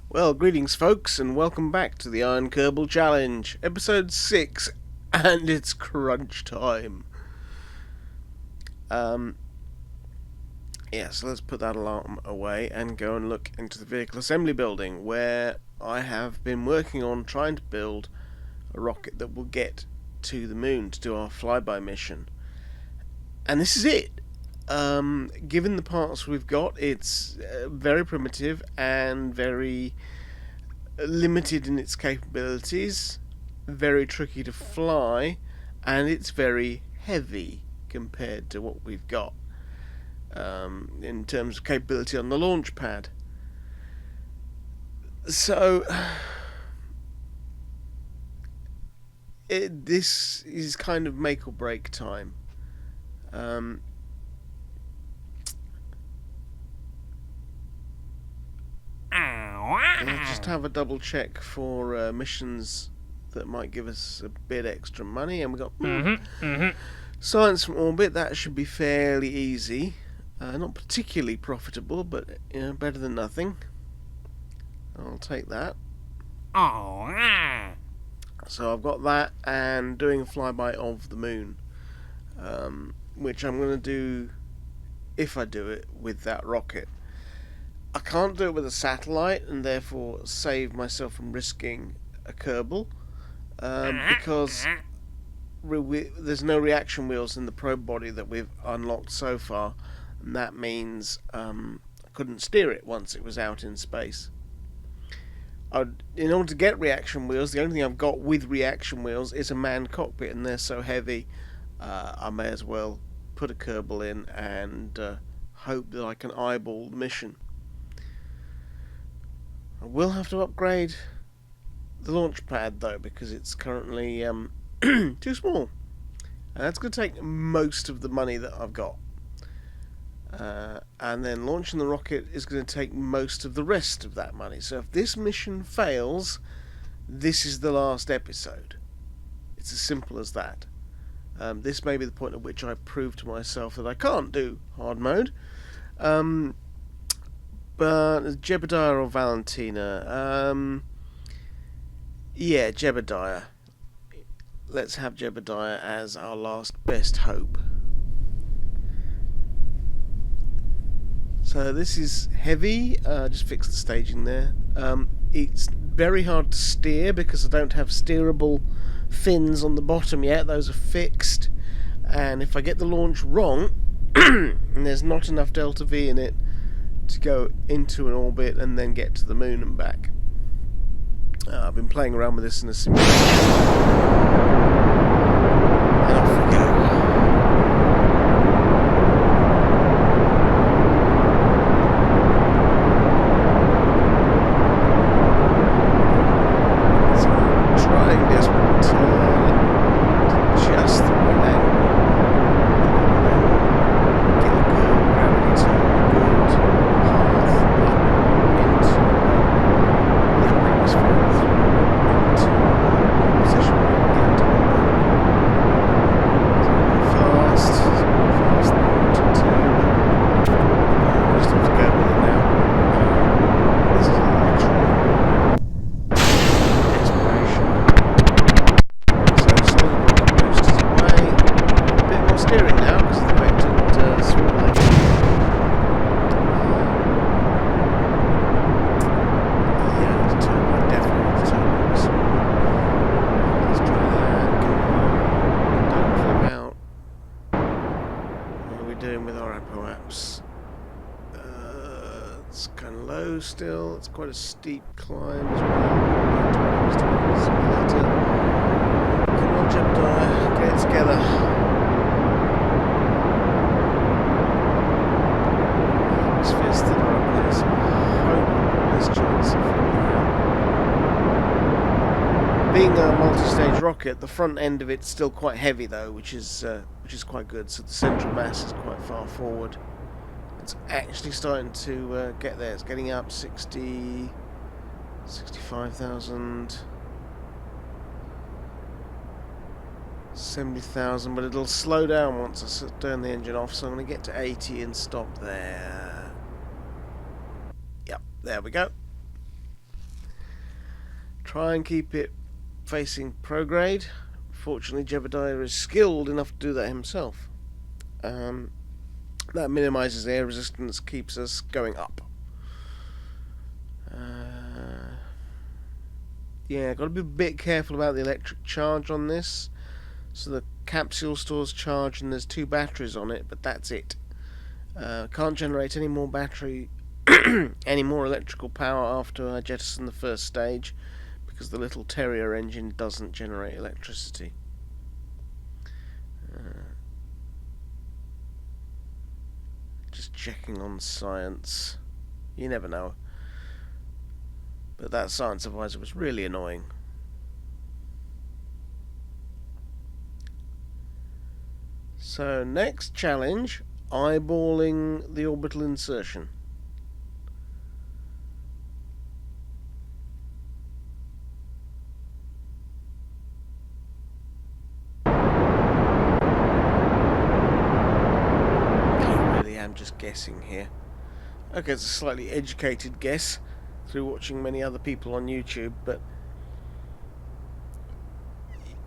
Well, greetings, folks, and welcome back to the Ironkerbal Challenge, episode 6, and it's crunch time. So let's put that alarm away and go and look into the vehicle assembly building, where I have been working on trying to build a rocket that will get to the moon to do our flyby mission. And this is it. Given the parts we've got, it's very primitive and very limited in its capabilities, very tricky to fly, and it's very heavy compared to what we've got in terms of capability on the launch pad. So this is kind of make or break time. Let's just have a double check for missions that might give us a bit extra money, and we got science from orbit. That should be fairly easy. Not particularly profitable, but better than nothing. I'll take that. So I've got that, and doing a flyby of the moon, which I'm going to do if I do it with that rocket. I can't do it with a satellite, and therefore save myself from risking a Kerbal, because there's no reaction wheels in the probe body that we've unlocked so far, and that means I couldn't steer it once it was out in space. In order to get reaction wheels, the only thing I've got with reaction wheels is a manned cockpit, and they're so heavy I may as well put a Kerbal in and hope that I can eyeball the mission. I will have to upgrade the launch pad though, because it's currently too small, and that's going to take most of the money that I've got, and then launching the rocket is going to take most of the rest of that money. So if this mission fails, this is the last episode. It's as simple as that. This may be the point at which I prove to myself that I can't do hard mode. But Jebediah or Valentina? Yeah, Jebediah. Let's have Jebediah as our last best hope. So this is heavy. Just fix the staging there. It's very hard to steer because I don't have steerable fins on the bottom yet. Those are fixed. And if I get the launch wrong, and there's not enough delta V in it to go into an orbit and then get to the moon and back. I've been playing around with this in a simulation. And off we go. So I'm trying desperately to turn to just the right angle. Get a good gravity turn, a good path up into the upper atmosphere, into a position where we can get to the fast, than I wanted to. I just have to go with it now. This is literally desperation. So slowly put the boosters away. A bit more steering now because of the fact that swiveling. Let's try that. Don't flip out. What are we doing with our apoaps? It's kind of low still. It's quite a steep climb as well. Come on, Jebediah, get it together. Atmosphere's thinner up there, so I hope I've got less chance of flipping out. Being a multi-stage rocket, the front end of it's still quite heavy though, which is quite good. So the central mass is quite far forward. It's actually starting to get there. It's getting up 60, 65,000, 70,000, but it'll slow down once I turn the engine off. So I'm going to get to 80 and stop there. Yep, there we go. Try and keep it facing prograde. Fortunately, Jebediah is skilled enough to do that himself. That minimises air resistance, keeps us going up. Yeah, got to be a bit careful about the electric charge on this. So the capsule stores charge and there's 2 batteries on it, but that's it. Can't generate any more battery, any more electrical power after I jettison the first stage, because the little Terrier engine doesn't generate electricity. Just checking on science. You never know. But that science advisor was really annoying. So next challenge, eyeballing the orbital insertion. I really am just guessing here. Okay, it's a slightly educated guess through watching many other people on YouTube, but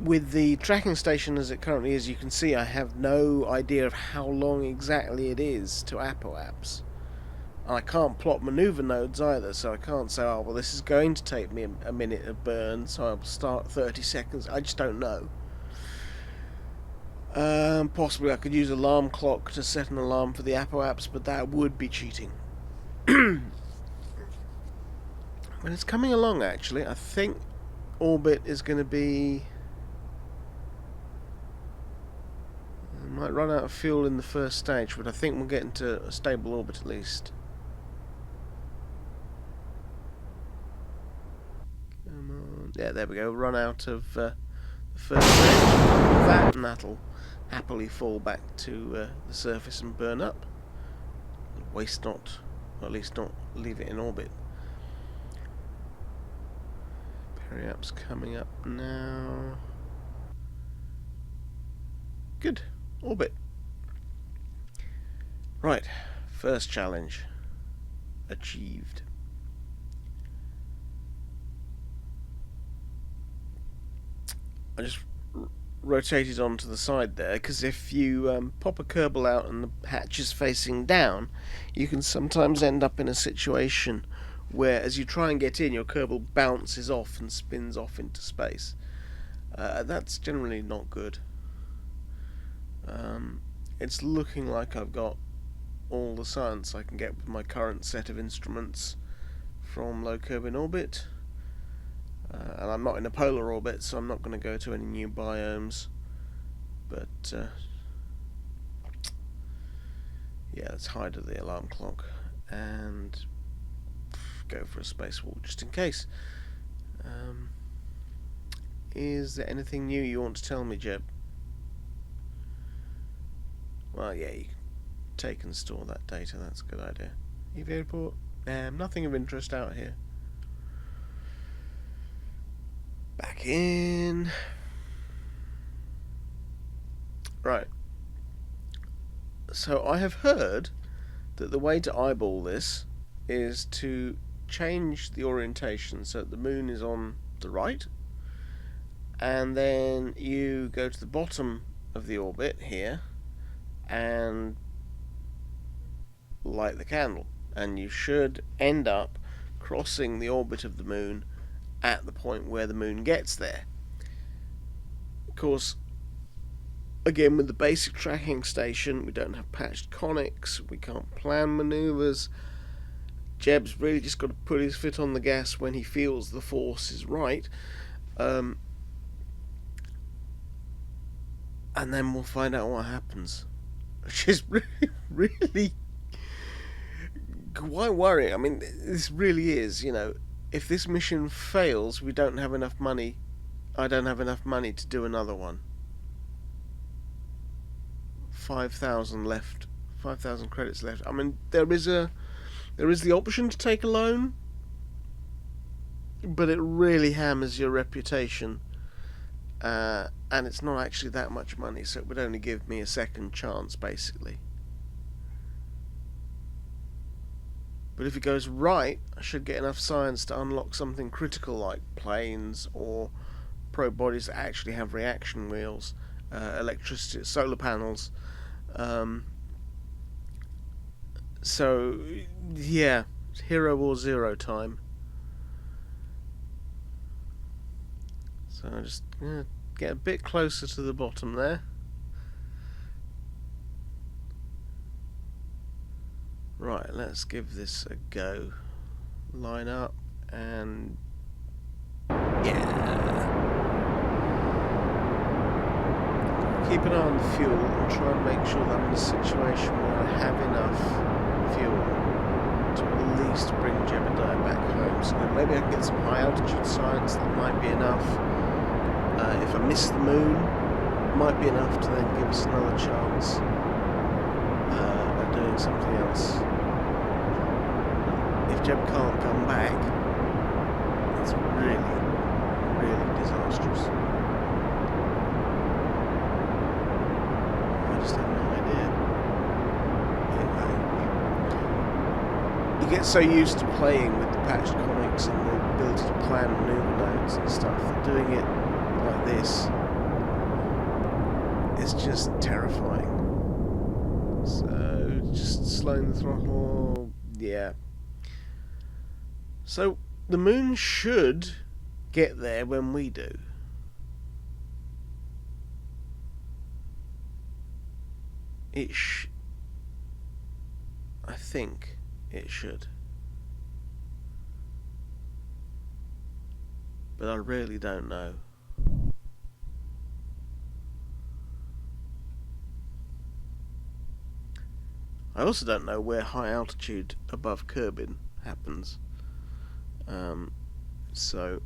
with the tracking station as it currently is, you can see I have no idea of how long exactly it is to apoapse. And I can't plot maneuver nodes either, so I can't say, oh, well, this is going to take me a minute of burn, so I'll start 30 seconds. I just don't know. Possibly I could use alarm clock to set an alarm for the apoapse, but that would be cheating. But it's coming along, actually. I think orbit is going to be... I might run out of fuel in the first stage, but I think we'll get into a stable orbit at least. Come on. Yeah, there we go. Run out of the first stage. That, and that'll happily fall back to the surface and burn up. Waste not, or at least not leave it in orbit. Periapse coming up now. Good. Orbit. Right. First challenge. Achieved. I just rotated onto the side there, because if you pop a Kerbal out and the hatch is facing down, you can sometimes end up in a situation where as you try and get in, your Kerbal bounces off and spins off into space. That's generally not good. It's looking like I've got all the science I can get with my current set of instruments from low Kerbal in orbit. And I'm not in a polar orbit, so I'm not going to go to any new biomes. But yeah, let's hide the alarm clock and go for a spacewalk just in case. Is there anything new you want to tell me, Jeb? Well, yeah, you can take and store that data. That's a good idea. EV report? Nothing of interest out here. Back in. Right. So I have heard that the way to eyeball this is to change the orientation so that the moon is on the right, and then you go to the bottom of the orbit here and light the candle, and you should end up crossing the orbit of the moon at the point where the moon gets there. Of course, again, with the basic tracking station, we don't have patched conics, we can't plan maneuvers. Jeb's really just got to put his foot on the gas when he feels the force is right, and then we'll find out what happens, which is really quite worrying. I mean, this really is, you know, if this mission fails, we don't have enough money. I don't have enough money to do another one. 5,000 left. 5,000 credits left. I mean, there is the option to take a loan, but it really hammers your reputation, and it's not actually that much money, so it would only give me a second chance, basically. But if it goes right, I should get enough science to unlock something critical like planes or probe bodies that actually have reaction wheels, electricity, solar panels. Um, so, yeah, hero or zero time. So I just get a bit closer to the bottom there. Right, let's give this a go. Line up and yeah. Keep an eye on the fuel and try and make sure that I'm in a situation where I have enough fuel to at least bring Jebediah back home. So maybe I can get some high altitude science, that might be enough. If I miss the moon, it might be enough to then give us another chance at doing something else. If Jeb can't come back, it's really, really disastrous. I just have no idea. You get so used to playing with the patched comics and the ability to plan maneuver nodes and stuff that doing it like this is just terrifying. So just slowing the throttle, yeah. So the moon should get there when we do. I think it should. But I really don't know. I also don't know where high altitude above Kerbin happens. So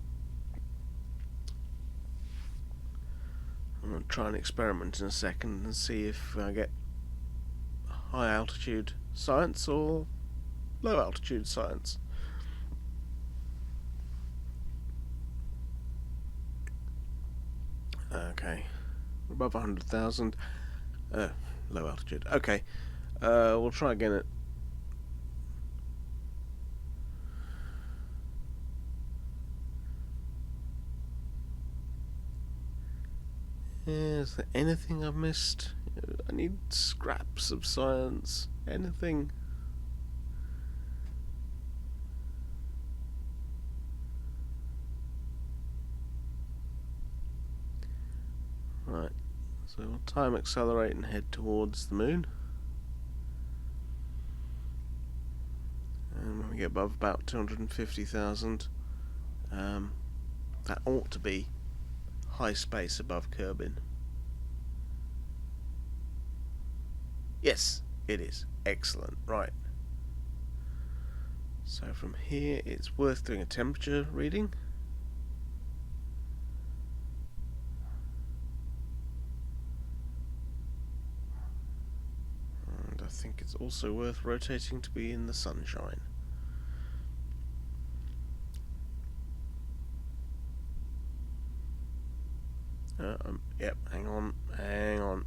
I'm going to try and experiment in a second and see if I get high altitude science or low altitude science. Okay, above 100,000. Low altitude. Okay, we'll try again at. Is there anything I've missed? I need scraps of science. Anything? Right. So we'll time accelerate and head towards the moon. And when we get above about 250,000, that ought to be high space above Kerbin. Yes, it is. Excellent. Right. So from here, it's worth doing a temperature reading. And I think it's also worth rotating to be in the sunshine. Yep, hang on.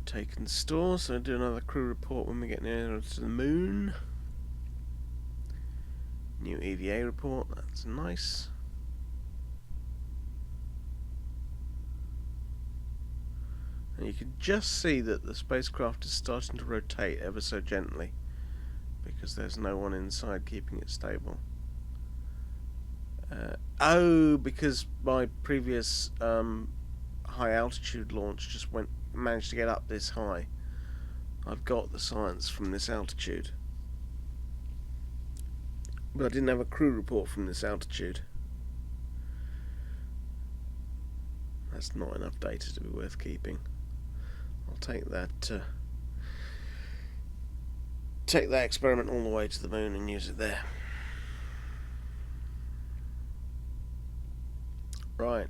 Taken store, so do another crew report when we get nearer to the moon. New EVA report, that's nice. And you can just see that the spacecraft is starting to rotate ever so gently because there's no one inside keeping it stable. Because my previous high altitude launch just managed to get up this high. I've got the science from this altitude, but I didn't have a crew report from this altitude. That's not enough data to be worth keeping. I'll take that experiment all the way to the moon and use it there. Right.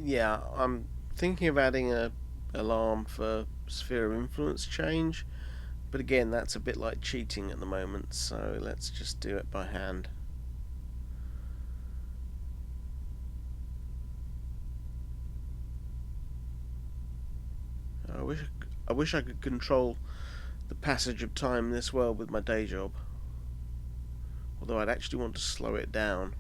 Yeah, I'm thinking of adding a alarm for sphere of influence change, but again, that's a bit like cheating at the moment, so let's just do it by hand. I wish I could control the passage of time in this world with my day job. Although I'd actually want to slow it down.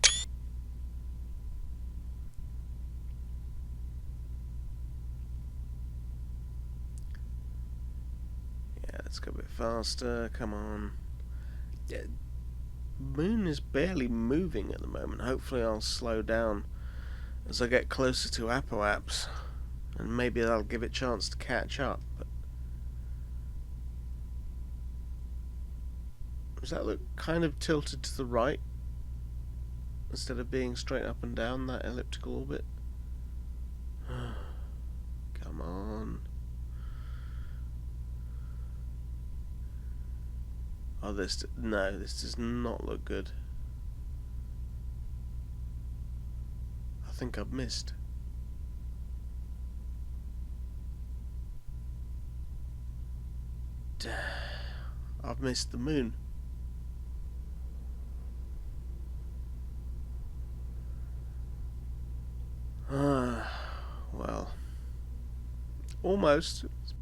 Yeah, let's go a bit faster. Come on. Yeah, moon is barely moving at the moment. Hopefully I'll slow down as I get closer to Apoaps, and maybe that'll give it a chance to catch up. But does that look kind of tilted to the right instead of being straight up and down that elliptical orbit? Come on. Oh, no, this does not look good. I think I've missed. I've missed the moon. Well, almost. It's